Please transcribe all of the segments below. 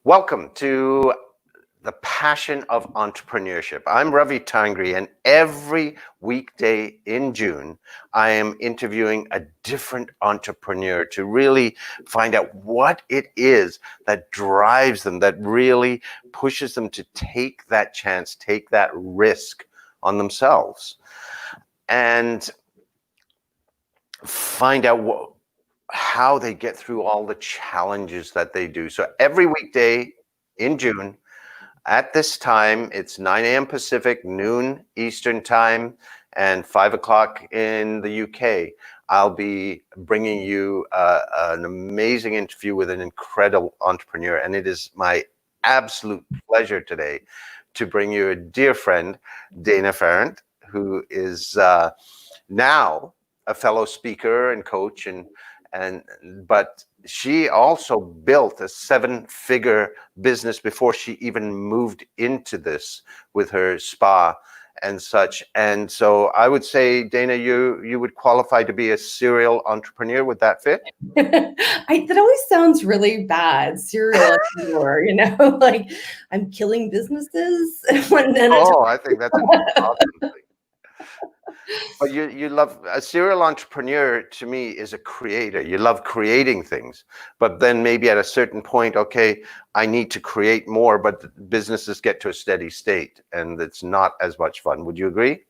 Welcome to the Passion of Entrepreneurship. I'm Ravi Tangri, and every weekday in June, I am interviewing a different entrepreneur to really find out what it is that drives them, that really pushes them to take that chance, take that risk on themselves, and find out how they get through all the challenges that they do. So every weekday in June, at this time, it's 9 a.m. Pacific, noon Eastern time, and 5 o'clock in the UK. I'll be bringing you an amazing interview with an incredible entrepreneur, and it is my absolute pleasure today to bring you a dear friend, Dana Pharant, who is now a fellow speaker and coach, but she also built a 7-figure business before she even moved into this with her spa and such. And so I would say, Dana, you would qualify to be a serial entrepreneur. Would that fit? That always sounds really bad, serial entrepreneur, like I'm killing businesses. I think that's an awesome thing. But you love a serial entrepreneur. To me, is a creator. You love creating things, but then maybe at a certain point, okay, I need to create more, but businesses get to a steady state and it's not as much fun. Would you agree?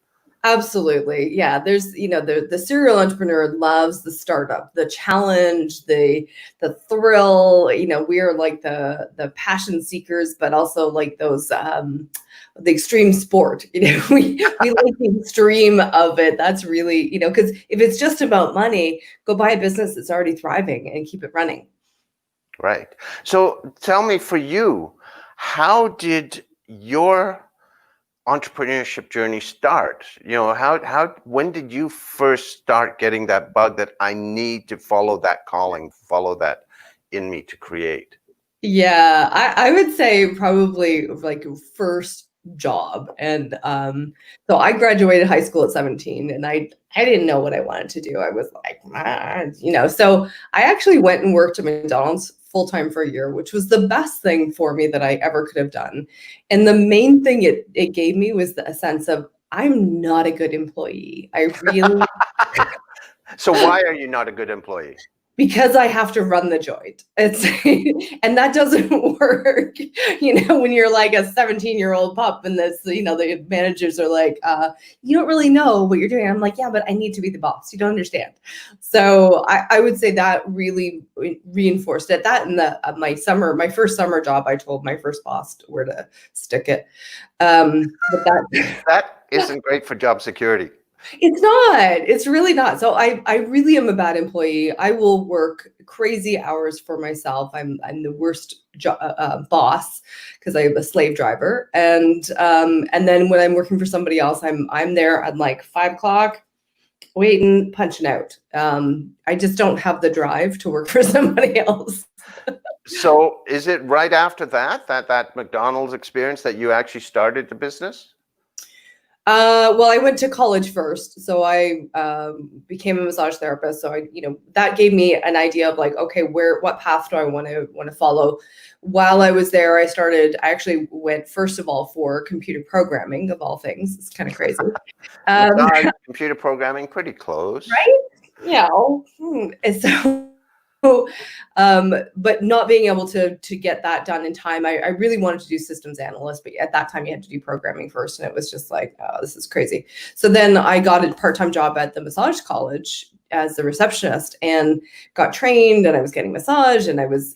Absolutely. Yeah. There's, the serial entrepreneur loves the startup, the challenge, the thrill. We are like the passion seekers, but also like those the extreme sport. We like the extreme of it. That's really, because if it's just about money, go buy a business that's already thriving and keep it running. Right. So tell me, for you, how did your entrepreneurship journey start? When did you first start getting that bug that I need to follow that calling, follow that in me to create? Yeah, I would say probably like first job. And so I graduated high school at 17, and I didn't know what I wanted to do. I was like, so I actually went and worked at McDonald's full-time for a year, which was the best thing for me that I ever could have done. And the main thing it gave me was a sense of, I'm not a good employee. I really So why are you not a good employee? Because I have to run the joint. And that doesn't work, when you're like a 17-year-old pup and this, the managers are like, you don't really know what you're doing. I'm like, yeah, but I need to be the boss. You don't understand. So I would say that really reinforced it. That and my first summer job, I told my first boss where to stick it. But that isn't great for job security. It's not. It's really not. So I really am a bad employee. I will work crazy hours for myself. I'm the worst boss because I am a slave driver. And then when I'm working for somebody else, I'm there at like 5 o'clock, waiting, punching out. I just don't have the drive to work for somebody else. So is it right after that McDonald's experience that you actually started the business? Well, I went to college first, so I became a massage therapist. So that gave me an idea of like, okay, what path do I want to follow? While I was there, I actually went first of all for computer programming, of all things. It's kind of crazy. Computer programming, pretty close, right? Yeah. And so. But not being able to get that done in time, I really wanted to do systems analyst, but at that time you had to do programming first, and it was just like, oh, this is crazy. So then I got a part-time job at the massage college as the receptionist and got trained, and I was getting massage, and I was,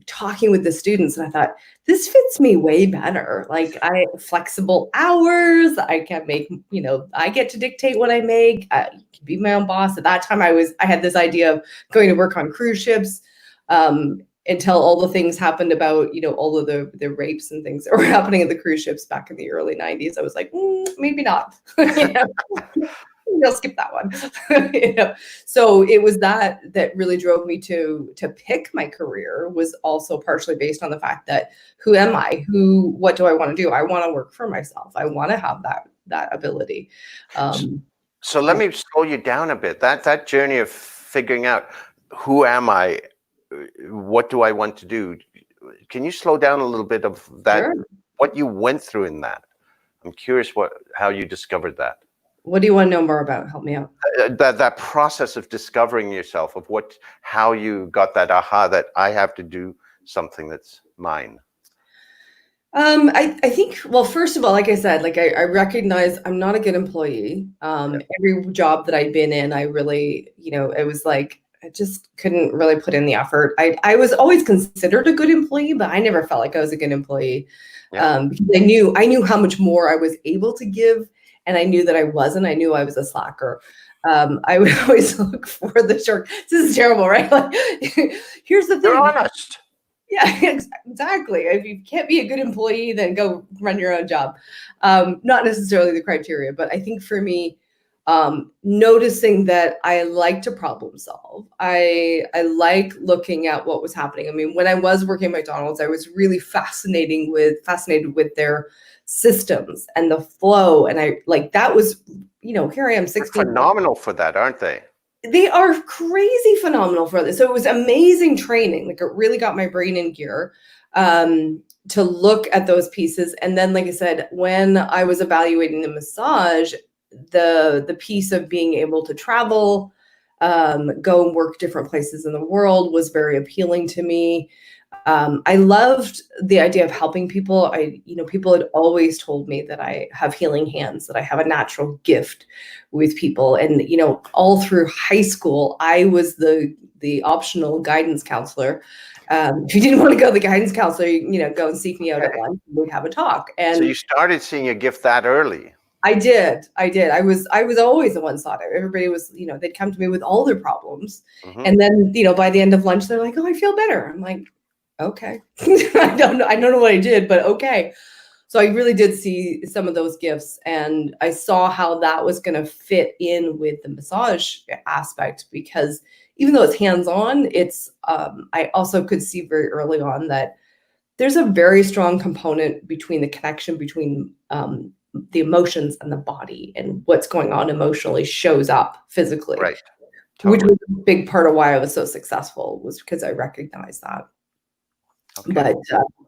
talking with the students, and I thought, this fits me way better. Like, I flexible hours, I can make, I get to dictate what I make. I can be my own boss. At that time, I had this idea of going to work on cruise ships, until all the things happened about, all of the rapes and things that were happening at the cruise ships back in the early 90s. I was like, maybe not. I'll skip that one. So it was that really drove me to pick my career, was also partially based on the fact that, who am I? What do I want to do? I want to work for myself. I want to have that ability. So let me slow you down a bit. That journey of figuring out, who am I? What do I want to do? can you slow down a little bit of that? Sure. What you went through in that? I'm curious how you discovered that. What do you want to know more about? Help me out. That process of discovering yourself, of how you got that aha that I have to do something that's mine. I think, well, first of all, like I said, like I recognize I'm not a good employee. Every job that I'd been in, I really, it was like, I just couldn't really put in the effort. I was always considered a good employee, but I never felt like I was a good employee. Because I knew how much more I was able to give, and I knew that I wasn't. I knew I was a slacker. I would always look for the short. This is terrible, right? Like, here's the thing. You're honest. Yeah, exactly. If you can't be a good employee, then go run your own job. Not necessarily the criteria, but I think for me, noticing that I like to problem solve. I like looking at what was happening. I mean, when I was working at McDonald's, I was really fascinated with their systems and the flow. And I like that was, here I am 16. They're phenomenal for that, aren't they? They are crazy phenomenal for this. So it was amazing training. Like, it really got my brain in gear to look at those pieces. And then, like I said, when I was evaluating the massage, the piece of being able to travel, go and work different places in the world was very appealing to me. I loved the idea of helping people. People had always told me that I have healing hands, that I have a natural gift with people. And, all through high school, I was the optional guidance counselor. If you didn't want to go to the guidance counselor, go and seek me out at lunch and we'd have a talk. And so you started seeing a gift that early. I did. I was always the one sought out. Everybody was, they'd come to me with all their problems. Mm-hmm. And then, by the end of lunch, they're like, oh, I feel better. I'm like, okay. I don't know what I did, but okay. So I really did see some of those gifts, and I saw how that was going to fit in with the massage aspect, because even though it's hands-on, I also could see very early on that there's a very strong component between the connection between the emotions and the body, and what's going on emotionally shows up physically. Right. Totally. Which was a big part of why I was so successful, was because I recognized that. Okay. But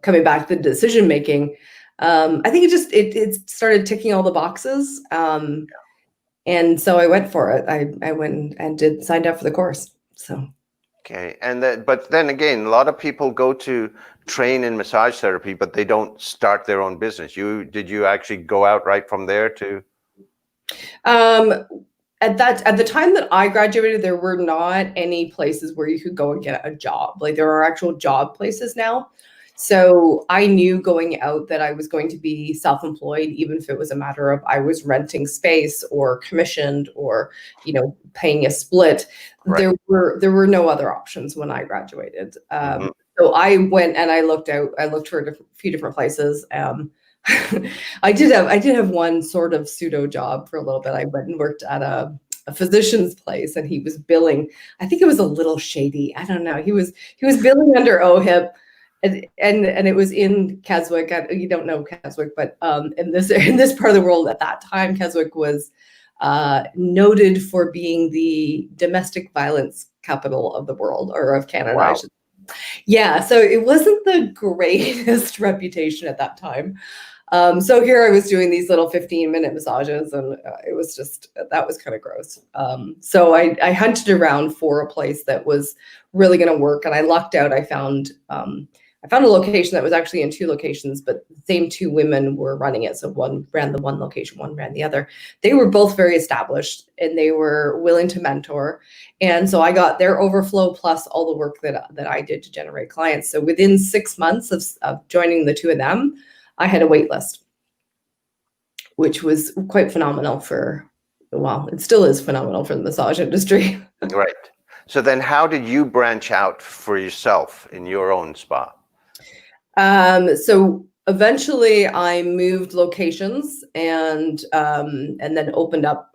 coming back to the decision making, I think it started ticking all the boxes, and so I went for it. I went and signed up for the course. So. Okay, but then again, a lot of people go to train in massage therapy, but they don't start their own business. Did you actually go out right from there to? At the time that I graduated, there were not any places where you could go and get a job. Like, there are actual job places now. So I knew going out that I was going to be self-employed, even if it was a matter of I was renting space or commissioned or, paying a split. Right. There were no other options when I graduated. So I went and I looked for a few different places. I did have one sort of pseudo job for a little bit. I went and worked at a physician's place, and he was billing. I think it was a little shady. I don't know. He was billing under OHIP. And it was in Keswick. You don't know Keswick, but in this part of the world at that time, Keswick was noted for being the domestic violence capital of the world, or of Canada. Wow. Yeah, so it wasn't the greatest reputation at that time. So here I was doing these little 15-minute massages, and that was kind of gross. So I hunted around for a place that was really going to work, and I lucked out. I found a location that was actually in two locations, but the same two women were running it. So one ran the one location, one ran the other. They were both very established, and they were willing to mentor. And so I got their overflow plus all the work that I did to generate clients. So within 6 months of joining the two of them, I had a wait list, which was quite phenomenal it still is phenomenal for the massage industry. Right. So then how did you branch out for yourself in your own spa? So eventually I moved locations and then opened up,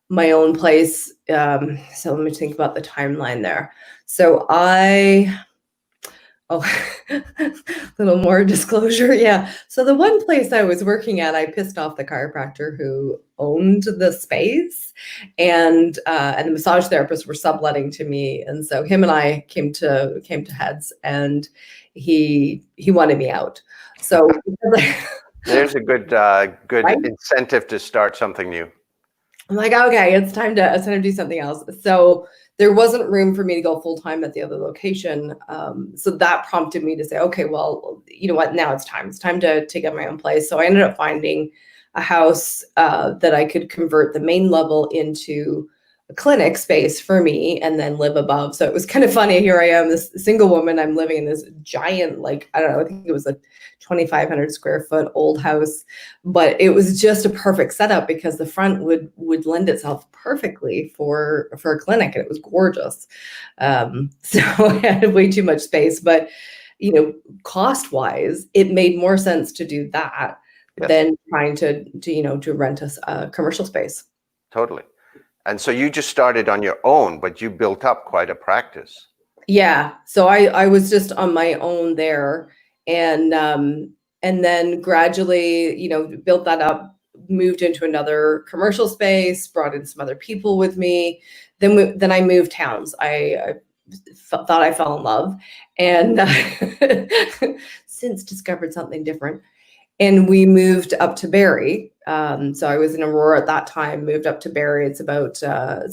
my own place. So let me think about the timeline there. So I Oh, a little more disclosure. Yeah. So the one place I was working at, I pissed off the chiropractor who owned the space, and the massage therapists were subletting to me, and so him and I came to heads, and he wanted me out. So There's a good right? incentive to start something new. I'm like, okay, it's time to do something else. So there wasn't room for me to go full time at the other location. So that prompted me to say, okay, well, you know what? Now it's time. It's time to take up my own place. So I ended up finding a house that I could convert the main level into a clinic space for me and then live above. So it was kind of funny. Here I am, this single woman. I'm living in this giant, like, I don't know, I think it was a 2,500 square foot old house, but it was just a perfect setup because the front would lend itself perfectly for a clinic, and it was gorgeous. So I had way too much space, but cost wise, it made more sense to do that Yes, than trying to rent a commercial space. totally. And so you just started on your own, but you built up quite a practice. Yeah. So I was just on my own there, and then gradually, built that up, moved into another commercial space, brought in some other people with me. Then I moved towns. I thought I fell in love, and since discovered something different. And we moved up to Barrie. So I was in Aurora at that time, moved up to Barrie. It's about a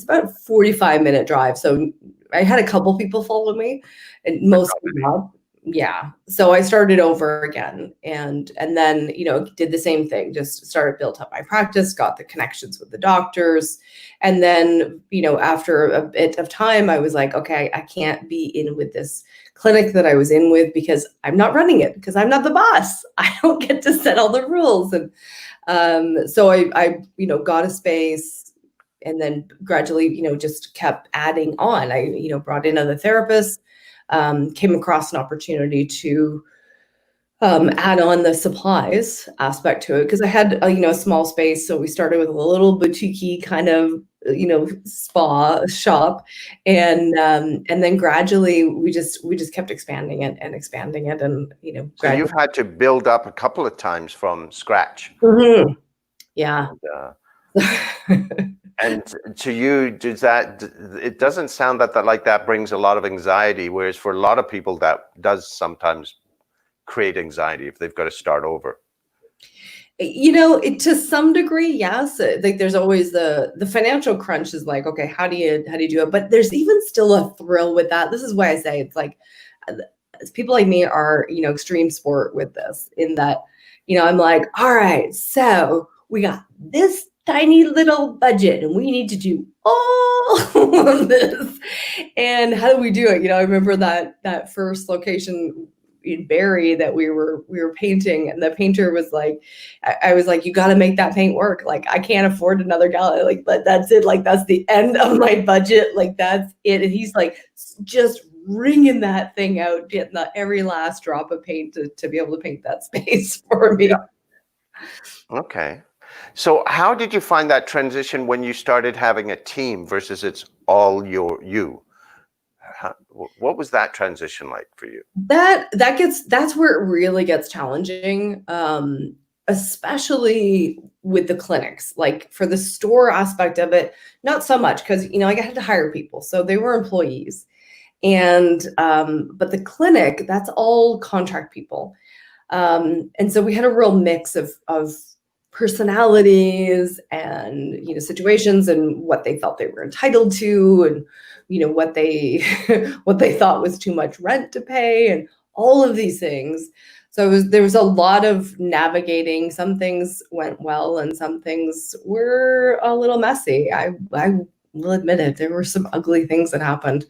45-minute drive. So I had a couple people follow me, and mostly not. Yeah. So I started over again, and then did the same thing. Just started, built up my practice, got the connections with the doctors, and then after a bit of time, I was like, okay, I can't be in with this clinic that I was in with because I'm not running it, because I'm not the boss. I don't get to set all the rules. And so I got a space, and then gradually, just kept adding on. I, brought in other therapists, came across an opportunity to add on the supplies aspect to it, because I had a small space. So we started with a little boutique kind of spa shop, and then gradually we just kept expanding it and expanding it, and So gradually. you've had to build up a couple of times from scratch. Mhm. Yeah. And to you, does that, it doesn't sound that like that brings a lot of anxiety, whereas for a lot of people that does sometimes create anxiety if they've got to start over. To some degree, yes. Like there's always the financial crunch is like, okay, how do you do it? But there's even still a thrill with that. This is why I say it's like, people like me are, extreme sport with this, in that, I'm like, all right, so we got this tiny little budget and we need to do all of this. And how do we do it? I remember that first location in Barrie that we were painting, and the painter was like, I was like, you got to make that paint work. Like, I can't afford another gallery. Like, but that's it. Like, that's the end of my budget. Like, that's it. And he's like, just wringing that thing out, getting every last drop of paint to be able to paint that space for me. Yeah. Okay. So how did you find that transition when you started having a team versus it's all you? What was that transition like for you? That's where it really gets challenging, especially with the clinics. Like for the store aspect of it, not so much, because I had to hire people, so they were employees, and but the clinic, that's all contract people, and so we had a real mix of personalities and situations, and what they felt they were entitled to, and what they what they thought was too much rent to pay, and all of these things. So there was a lot of navigating. Some things went well, and some things were a little messy. I will admit it. There were some ugly things that happened.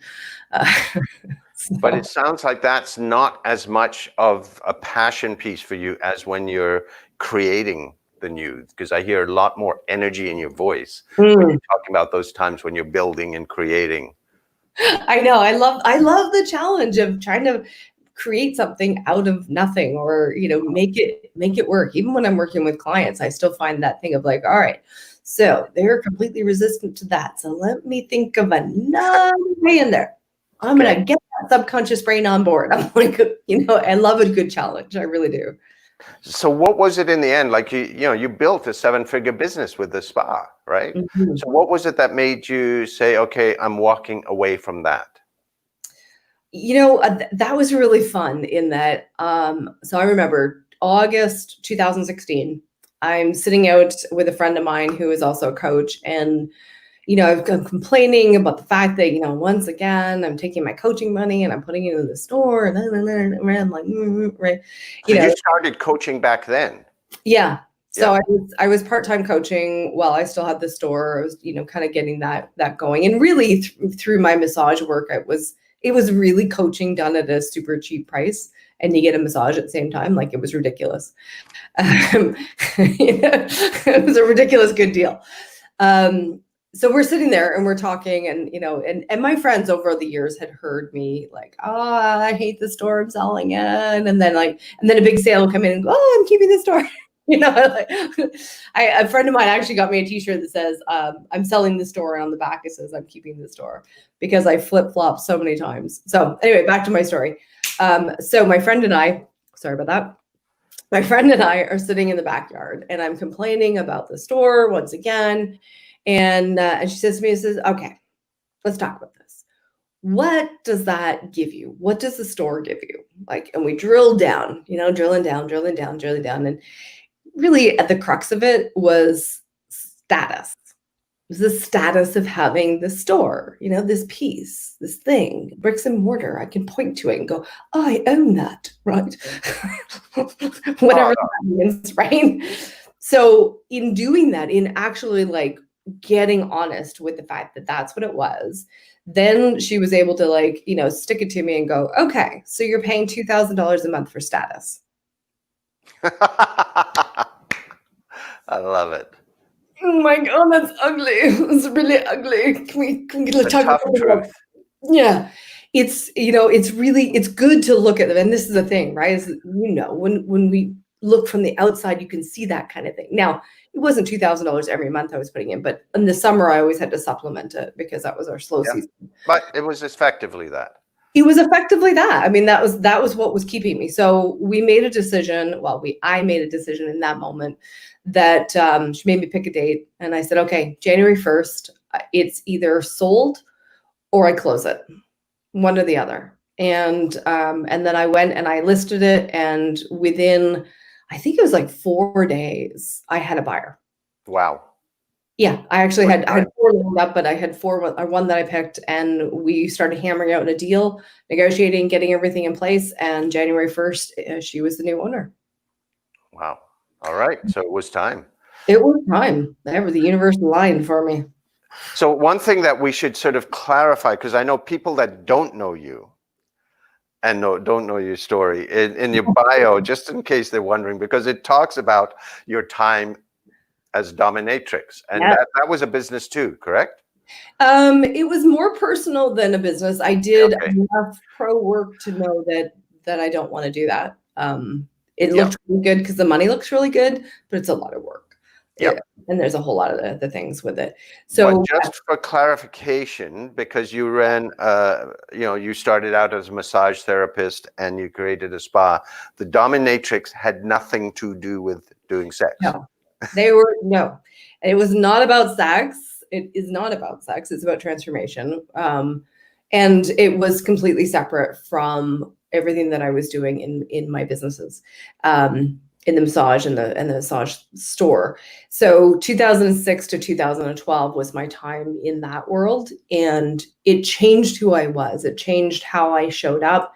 But it sounds like that's not as much of a passion piece for you as when you're creating the new, because I hear a lot more energy in your voice when you're talking about those times when you're building and creating. I know. I love the challenge of trying to create something out of nothing, or make it work. Even when I'm working with clients, I still find that thing of like, all right, so they're completely resistant to that, so let me think of another way in there. I'm Okay. going to get that subconscious brain on board. I'm like, I love a good challenge. I really do. So what was it in the end? Like you built a 7-figure business with the spa, right? Mhm. So what was it that made you say, okay, I'm walking away from that? That was really fun in that. So I remember August 2016, I'm sitting out with a friend of mine who is also a coach. And, I'm complaining about the fact that, once again, I'm taking my coaching money and I'm putting it in the store. And I'm like, right. So you started coaching back then? Yeah. So Yeah. I was part-time coaching while I still had the store. I was, kind of getting that going. And really through my massage work, it was really coaching done at a super cheap price. And you get a massage at the same time. Like, it was ridiculous. It was a ridiculous good deal. So we're sitting there and we're talking, and and my friends over the years had heard me like, oh, I hate the store, I'm selling it. And then a big sale will come in and go, oh, I'm keeping the store. Like, a friend of mine actually got me a t-shirt that says, I'm selling the store, and on the back it says, I'm keeping the store, because I flip-flop so many times. So anyway, back to my story. So my friend and I, sorry about that. My friend and I are sitting in the backyard, and I'm complaining about the store once again. And she says to me, okay, let's talk about this. What does that give you? What does the store give you? Like, and we drilled down, drilling down. And really at the crux of it was status. It was the status of having the store, this piece, this thing, bricks and mortar. I can point to it and go, I own that, right? Whatever that means, right? So in doing that, in actually like getting honest with the fact that that's what it was, then she was able to stick it to me and go, okay, so you're paying $2,000 a month for status. I love it. Oh my God, that's ugly. It's really ugly. Can we The tough truth. Yeah. It's good to look at them. And this is the thing, right? Is, when we look from the outside, you can see that kind of thing. Now, it wasn't $2,000 every month I was putting in, but in the summer I always had to supplement it because that was our slow season. But it was effectively that. It was effectively that. I mean, that was what was keeping me. So we made a decision. Well, I made a decision in that moment that she made me pick a date, and I said, okay, January 1st, it's either sold or I close it, one or the other. And then I went and I listed it, and within, I think it was like 4 days, I had a buyer. Wow. Yeah, I actually had 4 lined up, but I had one that I picked, and we started hammering out a deal, negotiating, getting everything in place, and January 1st, she was the new owner. Wow. All right. So it was time. It was time. The universe aligned for me. So one thing that we should sort of clarify, because I know people that don't know you and don't know your story, in your bio, just in case they're wondering, because it talks about your time as Dominatrix, and that was a business too, correct? It was more personal than a business. I did enough pro work to know that I don't want to do that. It looked really good because the money looks really good, but it's a lot of work. Yeah. And there's a whole lot of the things with it. So but just for clarification, because you ran, you started out as a massage therapist and you created a spa, the Dominatrix had nothing to do with doing sex. No, it was not about sex. It is not about sex. It's about transformation. And it was completely separate from everything that I was doing in my businesses, in the massage and the massage store. So 2006 to 2012 was my time in that world, and it changed who I was. It changed how I showed up,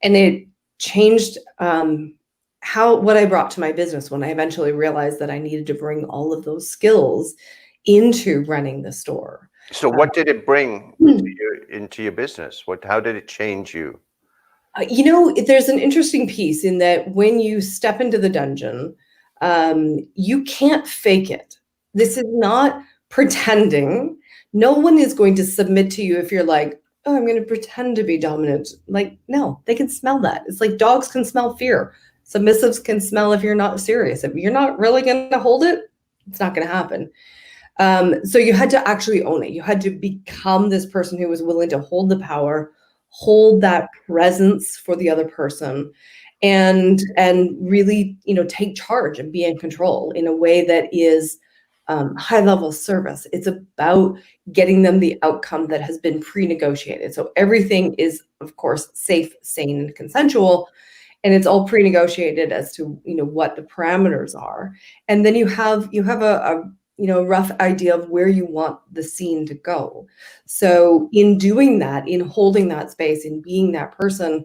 and it changed what I brought to my business when I eventually realized that I needed to bring all of those skills into running the store. So what did it bring into your business? How did it change you? There's an interesting piece in that when you step into the dungeon, you can't fake it. This is not pretending. No one is going to submit to you if you're like, oh, I'm going to pretend to be dominant. Like, no, they can smell that. It's like dogs can smell fear. Submissives can smell if you're not serious. If you're not really going to hold it, it's not going to happen. So you had to actually own it. You had to become this person who was willing to hold the power, hold that presence for the other person, and really, take charge and be in control in a way that is high level service. It's about getting them the outcome that has been pre-negotiated. So everything is, of course, safe, sane, and consensual, and it's all pre-negotiated as to what the parameters are. And then you have a rough idea of where you want the scene to go. So in doing that, in holding that space, in being that person,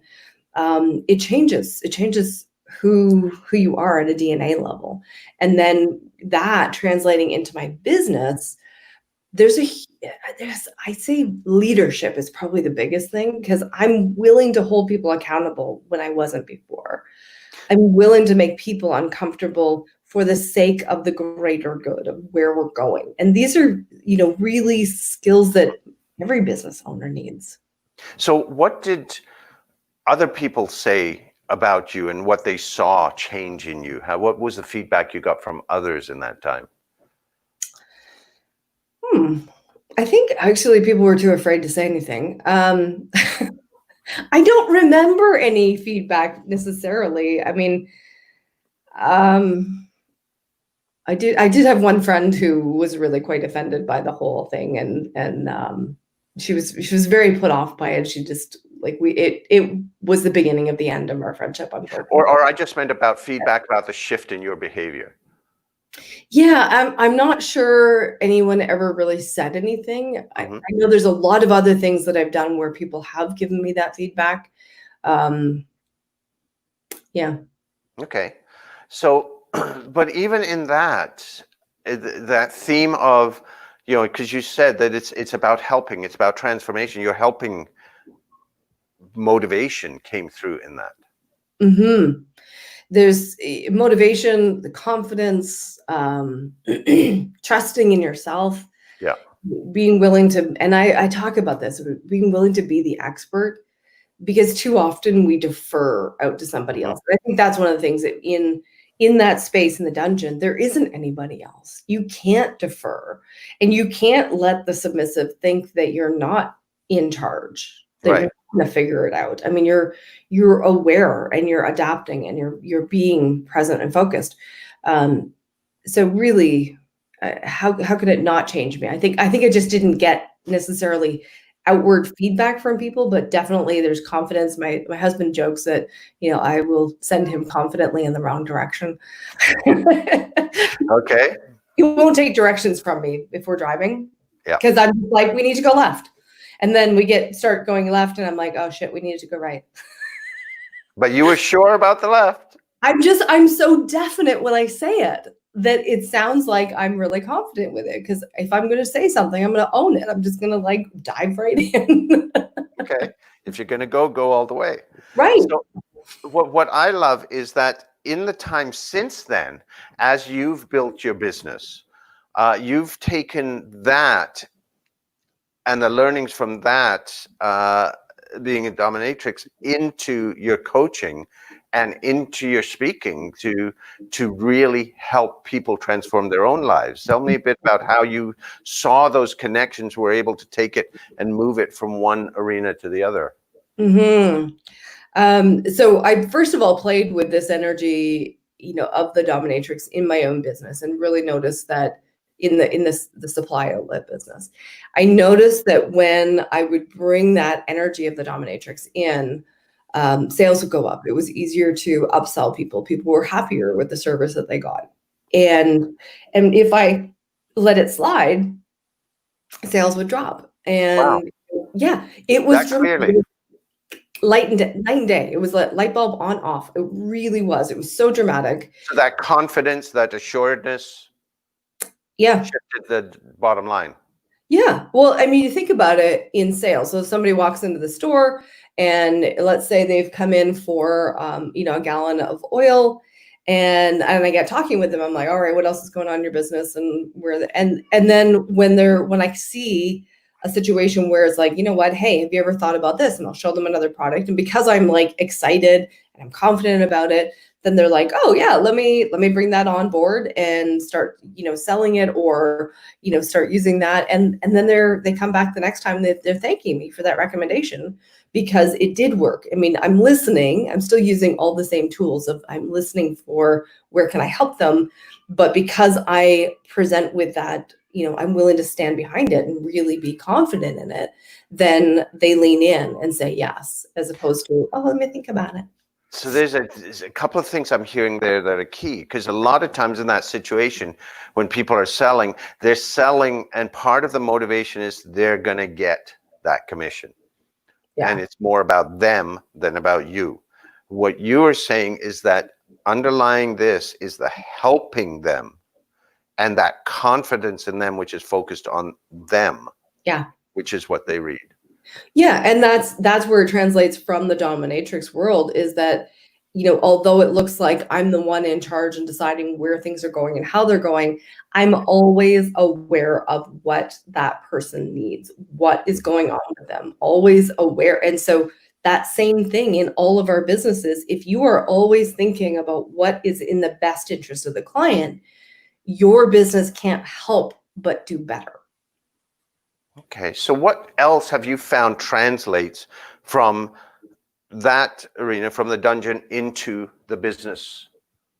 it changes who you are at a DNA level. And then that translating into my business, I say leadership is probably the biggest thing, because I'm willing to hold people accountable when I wasn't before. I'm willing to make people uncomfortable for the sake of the greater good of where we're going. And these are, really skills that every business owner needs. So what did other people say about you and what they saw change in you? What was the feedback you got from others in that time? I think actually people were too afraid to say anything. I don't remember any feedback necessarily. I mean, I did have one friend who was really quite offended by the whole thing, and she was very put off by it. She just it was the beginning of the end of our friendship, unfortunately. Or I just meant about feedback about the shift in your behavior. Yeah, I'm not sure anyone ever really said anything. I know there's a lot of other things that I've done where people have given me that feedback. Yeah. Okay. So, but even in that theme of, because you said that it's about helping, it's about transformation. You're helping. Motivation came through in that. There's motivation, the confidence, trusting in yourself. Yeah. Being willing to, and I talk about this, being willing to be the expert, because too often we defer out to somebody else. I think that's one of the things that in that space in the dungeon, there isn't anybody else. You can't defer, and you can't let the submissive think that you're not in charge, that right. You're going to figure it out. I mean, you're aware and you're adapting and you're being present and focused. So really, how could it not change me? I think I just didn't get necessarily outward feedback from people, but definitely there's confidence. My husband jokes that, I will send him confidently in the wrong direction. Okay. He won't take directions from me if we're driving. Yeah. Because I'm like, we need to go left. And then we start going left, and I'm like, oh shit, we need to go right. But you were sure about the left. I'm so definite when I say it that it sounds like I'm really confident with it. Because if I'm going to say something, I'm going to own it. I'm just going to dive right in. Okay. If you're going to go all the way. Right. So what I love is that in the time since then, as you've built your business, you've taken that and the learnings from that, being a dominatrix, into your coaching and into your speaking to really help people transform their own lives. Tell me a bit about how you saw those connections, were able to take it and move it from one arena to the other. So I first of all played with this energy, of the dominatrix in my own business, and really noticed that in the supply outlet business, I noticed that when I would bring that energy of the dominatrix in, sales would go up. It was easier to upsell people. People were happier with the service that they got. And if I let it slide, sales would drop. And yeah, it was clearly night and day. It was like light bulb on off. It really was. It was so dramatic. So that confidence, that assuredness, shifted the bottom line. Yeah. Well, I mean, you think about it in sales. So if somebody walks into the store and let's say they've come in for, a gallon of oil, and I get talking with them, I'm like, all right, what else is going on in your business? And then when I see a situation where it's like, you know what, hey, have you ever thought about this? And I'll show them another product. And because I'm excited and I'm confident about it, then they're like, oh yeah, let me bring that on board and start, selling it, or, start using that. And then they come back the next time, they're thanking me for that recommendation because it did work. I mean, I'm listening, I'm still using all the same tools of I'm listening for where can I help them. But because I present with that, I'm willing to stand behind it and really be confident in it, then they lean in and say yes, as opposed to, oh, let me think about it. So there's a couple of things I'm hearing there that are key, because a lot of times in that situation, when people are selling, they're selling, and part of the motivation is they're going to get that commission. Yeah. And it's more about them than about you. What you are saying is that underlying this is the helping them and that confidence in them, which is focused on them. Yeah. Which is what they read. Yeah, and that's where it translates from the dominatrix world, is that, although it looks like I'm the one in charge and deciding where things are going and how they're going, I'm always aware of what that person needs, what is going on with them, always aware. And so that same thing in all of our businesses, if you are always thinking about what is in the best interest of the client, your business can't help but do better. Okay, so what else have you found translates from that arena, from the dungeon into the business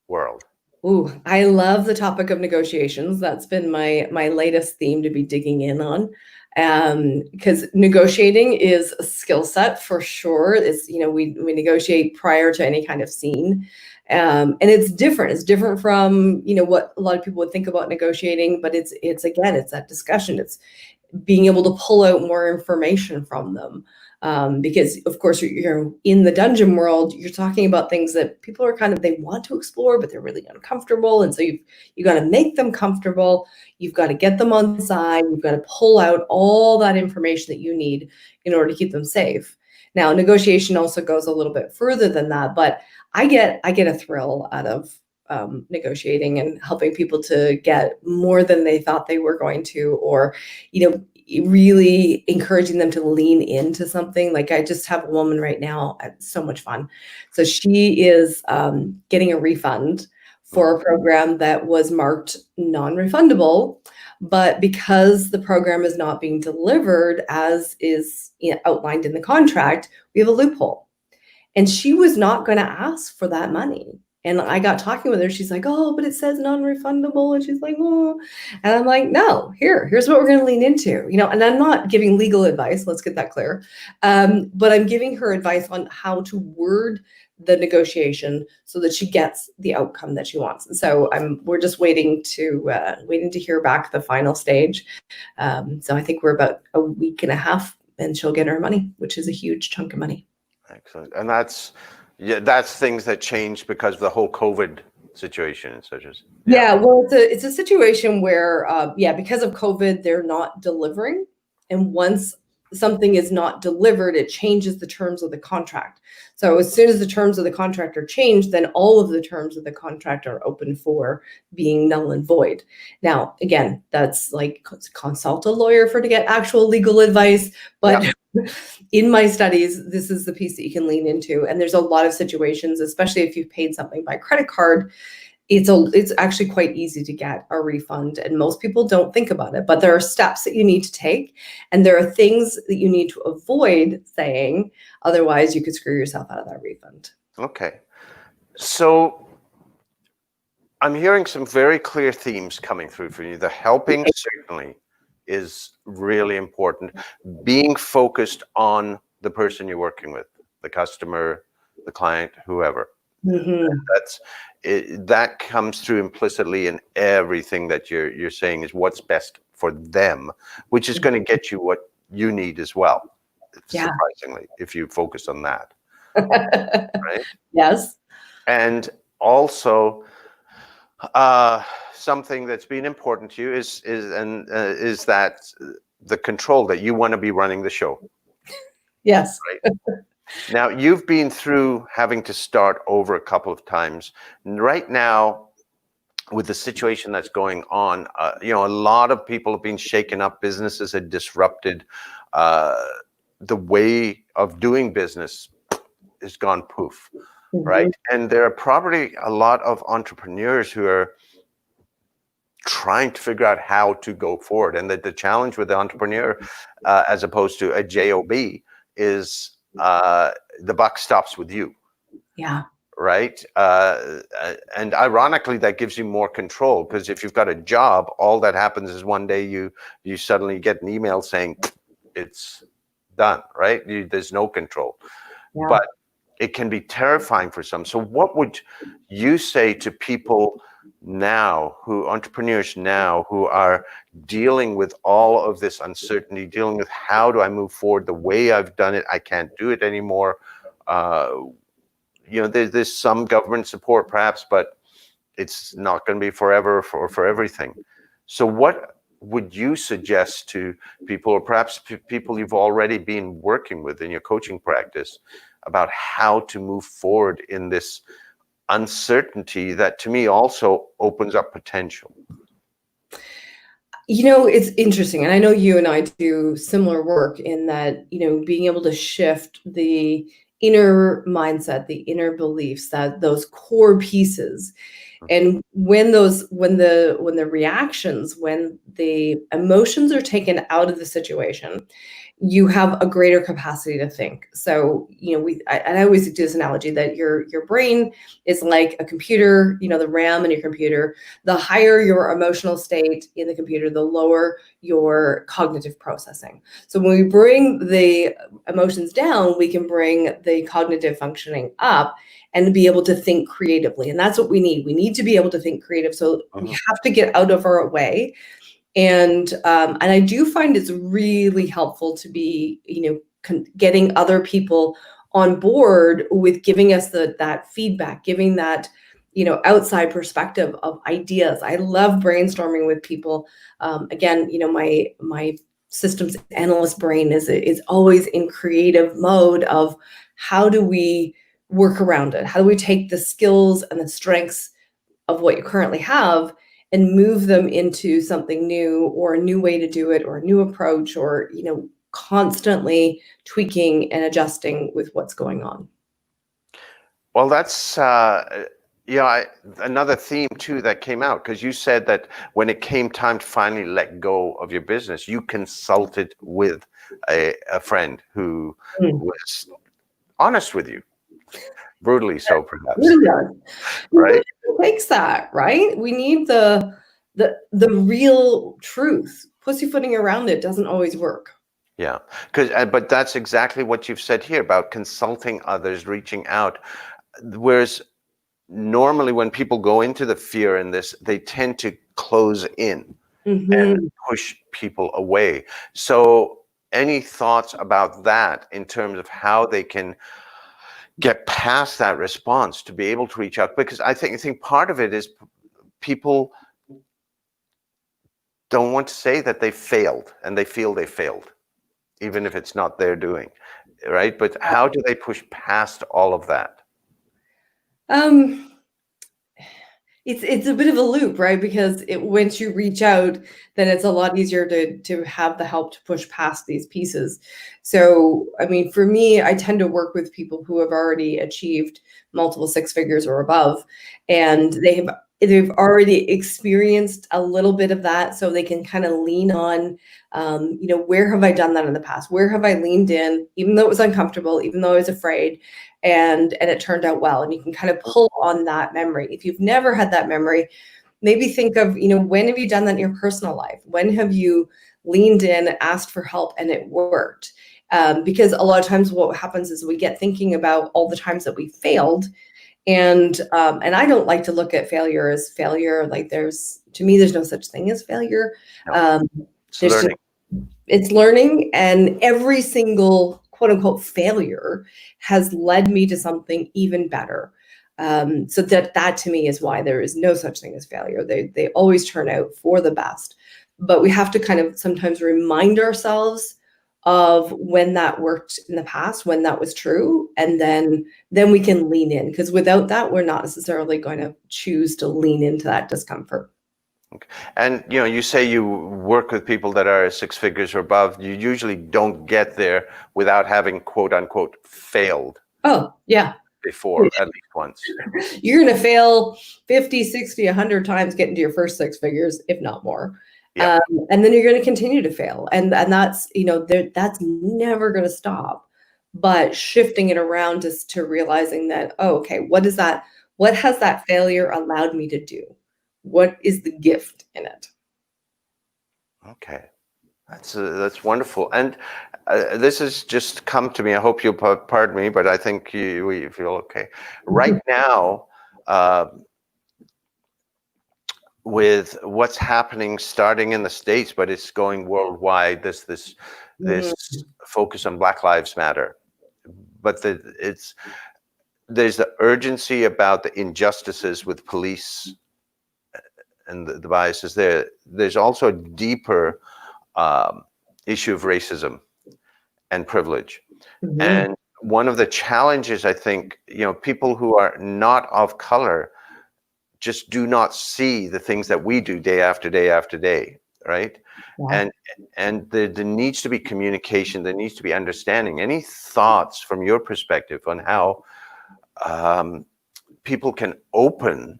world? Ooh, I love the topic of negotiations. That's been my latest theme to be digging in on, because negotiating is a skill set for sure. It's, we negotiate prior to any kind of scene, and it's different. It's different from what a lot of people would think about negotiating, but it's again, it's that discussion. It's being able to pull out more information from them. Because of course you're in the dungeon world, you're talking about things that people are they want to explore, but they're really uncomfortable. And so you got to make them comfortable. You've got to get them on side. You've got to pull out all that information that you need in order to keep them safe. Now, negotiation also goes a little bit further than that, but I get a thrill out of negotiating and helping people to get more than they thought they were going to, or, really encouraging them to lean into something. Like I just have a woman right now, it's so much fun. So she is getting a refund for a program that was marked non-refundable, but because the program is not being delivered as is outlined in the contract, we have a loophole. And she was not going to ask for that money. And I got talking with her. She's like, oh, but it says non-refundable. And she's like, oh. And I'm like, no, here's what we're going to lean into. And I'm not giving legal advice. Let's get that clear. But I'm giving her advice on how to word the negotiation so that she gets the outcome that she wants. And so we're just waiting to hear back the final stage. So I think we're about a week and a half and she'll get her money, which is a huge chunk of money. Excellent. And that's things that changed because of the whole COVID situation, such as. Yeah, well, it's a situation where, because of COVID, they're not delivering. And once something is not delivered, it changes the terms of the contract. So as soon as the terms of the contract are changed, then all of the terms of the contract are open for being null and void. Now, again, that's like consult a lawyer to get actual legal advice. But in my studies, this is the piece that you can lean into. And there's a lot of situations, especially if you've paid something by credit card, it's actually quite easy to get a refund, and most people don't think about it, but there are steps that you need to take, and there are things that you need to avoid saying, otherwise you could screw yourself out of that refund. Okay. So I'm hearing some very clear themes coming through for you. The helping certainly is really important. Being focused on the person you're working with, the customer, the client, whoever. Mm-hmm. That comes through implicitly in everything that you're saying is what's best for them, which is going to get you what you need as well. Surprisingly, if you focus on that, right? Yes. And also, something that's been important to you is that the control, that you want to be running the show. Yes. Right. Now, you've been through having to start over a couple of times. Right now, with the situation that's going on, a lot of people have been shaken up. Businesses are disrupted. The way of doing business has gone poof. right? And there are probably a lot of entrepreneurs who are trying to figure out how to go forward. And that the challenge with the entrepreneur, as opposed to a job, is the buck stops with you. Yeah. Right. And ironically, that gives you more control, because if you've got a job, all that happens is one day you suddenly get an email saying it's done. Right. There's no control. Yeah. But it can be terrifying for some. So what would you say to people now, entrepreneurs now, who are dealing with all of this uncertainty, dealing with how do I move forward? The way I've done it, I can't do it anymore. There's some government support perhaps, but it's not going to be forever for everything. So what would you suggest to people, or perhaps people you've already been working with in your coaching practice, about how to move forward in this uncertainty that to me also opens up potential? It's interesting. And I know you and I do similar work in that, being able to shift the inner mindset, the inner beliefs, that those core pieces. And when the reactions, when the emotions are taken out of the situation, you have a greater capacity to think. So, I always do this analogy that your brain is like a computer, the RAM in your computer. The higher your emotional state in the computer, the lower your cognitive processing. So when we bring the emotions down, we can bring the cognitive functioning up and be able to think creatively. And that's what we need. We need to be able to think creative. So we have to get out of our way. And I do find it's really helpful to be, getting other people on board with giving us that feedback, giving that, outside perspective of ideas. I love brainstorming with people. Again, my systems analyst brain is always in creative mode of how do we work around it? How do we take the skills and the strengths of what you currently have and move them into something new, or a new way to do it, or a new approach, or, constantly tweaking and adjusting with what's going on. Well, that's another theme too that came out, because you said that when it came time to finally let go of your business, you consulted with a friend who was honest with you, brutally so, perhaps. Right? It takes that, right? We need the real truth. Pussyfooting around it doesn't always work. Yeah, but that's exactly what you've said here about consulting others, reaching out. Whereas normally when people go into the fear in this, they tend to close in and push people away. So any thoughts about that in terms of how they can get past that response to be able to reach out? Because I think part of it is people don't want to say that they failed, and they feel they failed, even if it's not their doing, right? But how do they push past all of that? It's a bit of a loop, right? Because once you reach out, then it's a lot easier to have the help to push past these pieces. So, I mean, for me, I tend to work with people who have already achieved multiple six figures or above, and they've already experienced a little bit of that, so they can kind of lean on, where have I done that in the past? Where have I leaned in, even though it was uncomfortable, even though I was afraid, and it turned out well? And you can kind of pull on that memory. If you've never had that memory, maybe think of, when have you done that in your personal life? When have you leaned in, asked for help, and it worked? Because a lot of times what happens is we get thinking about all the times that we failed. And I don't like to look at failure as failure. Like there's no such thing as failure. It's learning. It's learning, and every single quote unquote failure has led me to something even better. So that to me is why there is no such thing as failure. They always turn out for the best, but we have to kind of sometimes remind ourselves of when that worked in the past, when that was true, and then we can lean in, because without that, we're not necessarily going to choose to lean into that discomfort. Okay. And you say you work with people that are six figures or above. You usually don't get there without having quote unquote failed. Oh, yeah. before, at least once. You're going to fail 50, 60, 100 times getting to your first six figures, if not more. Yeah. And then you're going to continue to fail. And that's, that's never going to stop. But shifting it around just to realizing that, oh, okay, what has that failure allowed me to do? What is the gift in it? Okay. That's wonderful. And this has just come to me. I hope you'll pardon me, but I think we feel okay. Right now, with what's happening starting in the States, but it's going worldwide, this focus on Black Lives Matter. But there's the urgency about the injustices with police and the biases there. There's also a deeper issue of racism and privilege. And one of the challenges, I think, people who are not of color just do not see the things that we do day after day after day, right? Yeah. And there needs to be communication, there needs to be understanding. Any thoughts from your perspective on how people can open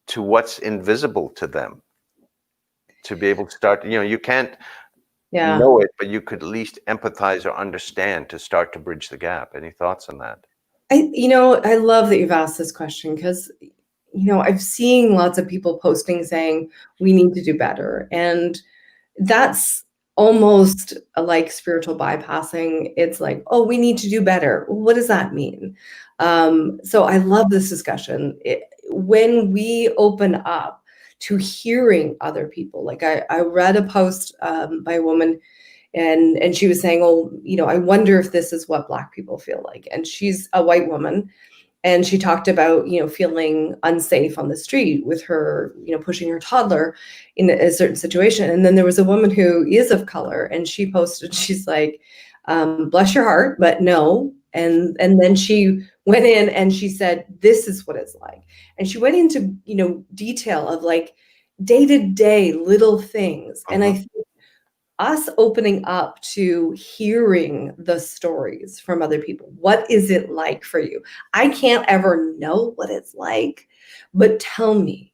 to what's invisible to them, to be able to start, you can't know it, but you could at least empathize or understand to start to bridge the gap. Any thoughts on that? I love that you've asked this question, because I've seen lots of people posting saying we need to do better, and that's almost like spiritual bypassing. It's like, oh, we need to do better. What does that mean? So I love this discussion. When we open up to hearing other people, like I read a post by a woman, and she was saying, oh, I wonder if this is what Black people feel like. And she's a white woman. And she talked about, feeling unsafe on the street with her, pushing her toddler in a certain situation. And then there was a woman who is of color, and she posted, she's like, bless your heart, but no. And then she went in and she said, this is what it's like. And she went into, detail of like day-to-day little things. And I think us opening up to hearing the stories from other people. What is it like for you? I can't ever know what it's like, but tell me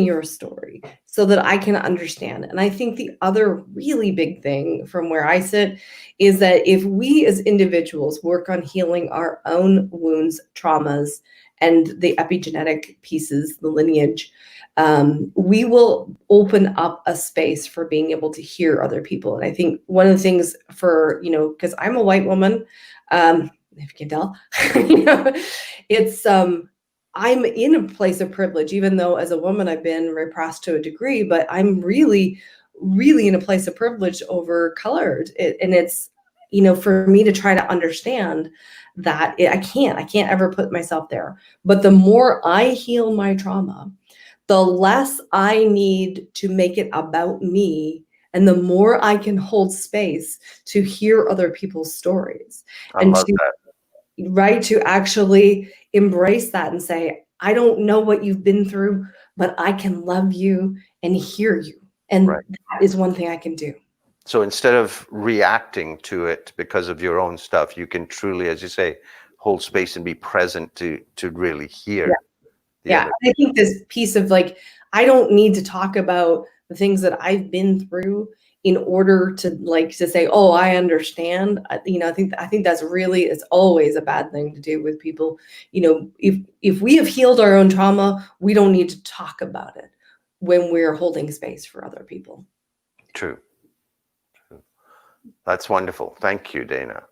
your story so that I can understand. And I think the other really big thing from where I sit is that if we as individuals work on healing our own wounds, traumas, and the epigenetic pieces, the lineage, we will open up a space for being able to hear other people. And I think one of the things for, because I'm a white woman, if you can tell, it's, I'm in a place of privilege, even though as a woman, I've been repressed to a degree, but I'm really, really in a place of privilege over colored. And it's, for me to try to understand that I can't ever put myself there. But the more I heal my trauma, the less I need to make it about me, and the more I can hold space to hear other people's stories. I love that. Right, to actually embrace that and say, I don't know what you've been through, but I can love you and hear you. And that is one thing I can do. So instead of reacting to it because of your own stuff, you can truly, as you say, hold space and be present to really hear. Yeah, I think this piece of like, I don't need to talk about the things that I've been through in order to say, oh, I understand. I think that's really, it's always a bad thing to do with people. If we have healed our own trauma, we don't need to talk about it when we're holding space for other people. True. That's wonderful. Thank you, Dana.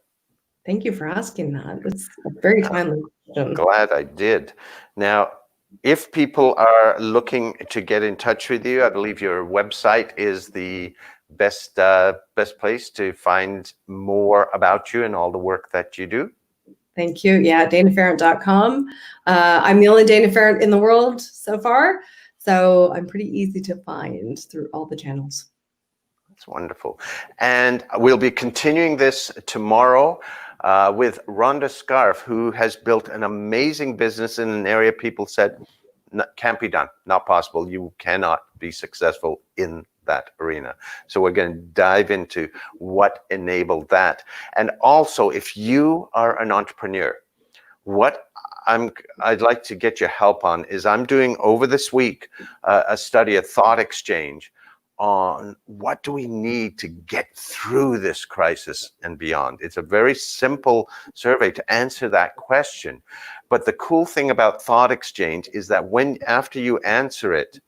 Thank you for asking that. It's a very timely question. Glad I did. Now, if people are looking to get in touch with you, I believe your website is the best place to find more about you and all the work that you do. Thank you. Yeah, danapharant.com. I'm the only Dana Pharant in the world so far, so I'm pretty easy to find through all the channels. That's wonderful. And we'll be continuing this tomorrow with Rhonda Scarf, who has built an amazing business in an area people said can't be done, not possible. You cannot be successful in that arena. So we're going to dive into what enabled that. And also, if you are an entrepreneur, What I'd like to get your help on is I'm doing over this week a study, a thought exchange on what do we need to get through this crisis and beyond. It's a very simple survey to answer that question. But the cool thing about thought exchange is that after you answer it,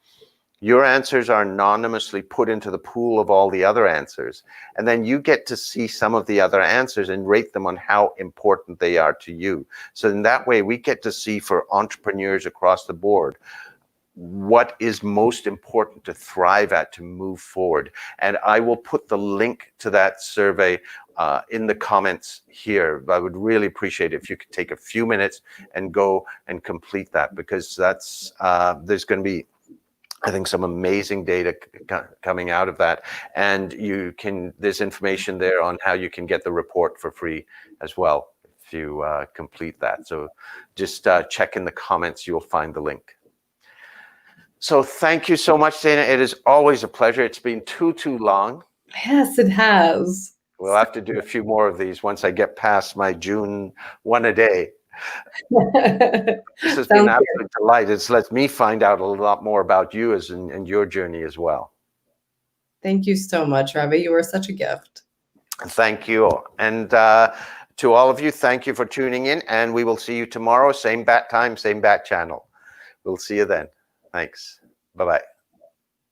your answers are anonymously put into the pool of all the other answers. And then you get to see some of the other answers and rate them on how important they are to you. So in that way, we get to see for entrepreneurs across the board, what is most important to thrive at, to move forward. And I will put the link to that survey in the comments here. I would really appreciate it if you could take a few minutes and go and complete that, because that's there's going to be, I think, some amazing data coming out of that. And there's information there on how you can get the report for free as well if you complete that. So just check in the comments, you'll find the link. So thank you so much, Dana. It is always a pleasure. It's been too long. Yes, it has. We'll have to do a few more of these once I get past my June 1 a day. This has been an absolute delight. It's let me find out a lot more about you and your journey as well. Thank you so much, Ravi. You are such a gift. Thank you. And to all of you, thank you for tuning in. And we will see you tomorrow, same bat time, same bat channel. We'll see you then. Thanks. Bye-bye.